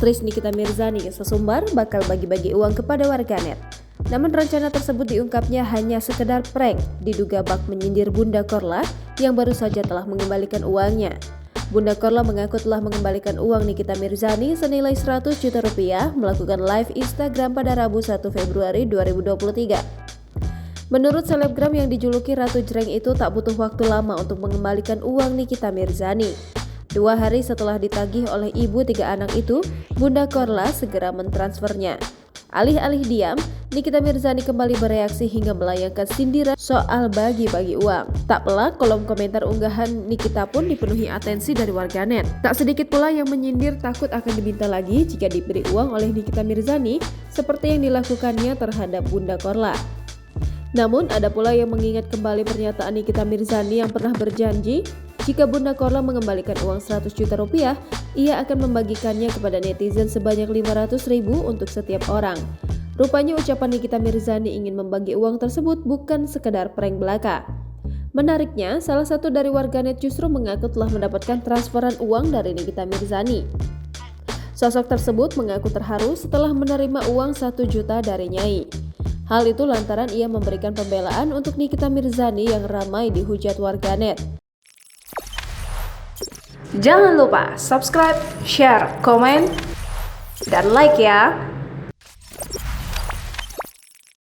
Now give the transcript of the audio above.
Aktris Nikita Mirzani sesumbar bakal bagi-bagi uang kepada warganet. Namun rencana tersebut diungkapnya hanya sekedar prank, diduga bak menyindir Bunda Korla yang baru saja telah mengembalikan uangnya. Bunda Korla mengaku telah mengembalikan uang Nikita Mirzani senilai 100 juta rupiah melakukan live Instagram pada Rabu 1 Februari 2023. Menurut selebgram yang dijuluki Ratu Jreng itu tak butuh waktu lama untuk mengembalikan uang Nikita Mirzani. 2 hari setelah ditagih oleh ibu 3 anak itu, Bunda Korla segera mentransfernya. Alih-alih diam, Nikita Mirzani kembali bereaksi hingga melayangkan sindiran soal bagi-bagi uang. Tak pelak, kolom komentar unggahan Nikita pun dipenuhi atensi dari warganet. Tak sedikit pula yang menyindir takut akan diminta lagi jika diberi uang oleh Nikita Mirzani seperti yang dilakukannya terhadap Bunda Korla. Namun ada pula yang mengingat kembali pernyataan Nikita Mirzani yang pernah berjanji jika Bunda Korla mengembalikan uang 100 juta rupiah, ia akan membagikannya kepada netizen sebanyak 500.000 untuk setiap orang. Rupanya ucapan Nikita Mirzani ingin membagi uang tersebut bukan sekedar prank belaka. Menariknya, salah satu dari warganet justru mengaku telah mendapatkan transferan uang dari Nikita Mirzani. Sosok tersebut mengaku terharu setelah menerima uang 1 juta dari Nyai. Hal itu lantaran ia memberikan pembelaan untuk Nikita Mirzani yang ramai dihujat warganet. Jangan lupa subscribe, share, komen, dan like ya!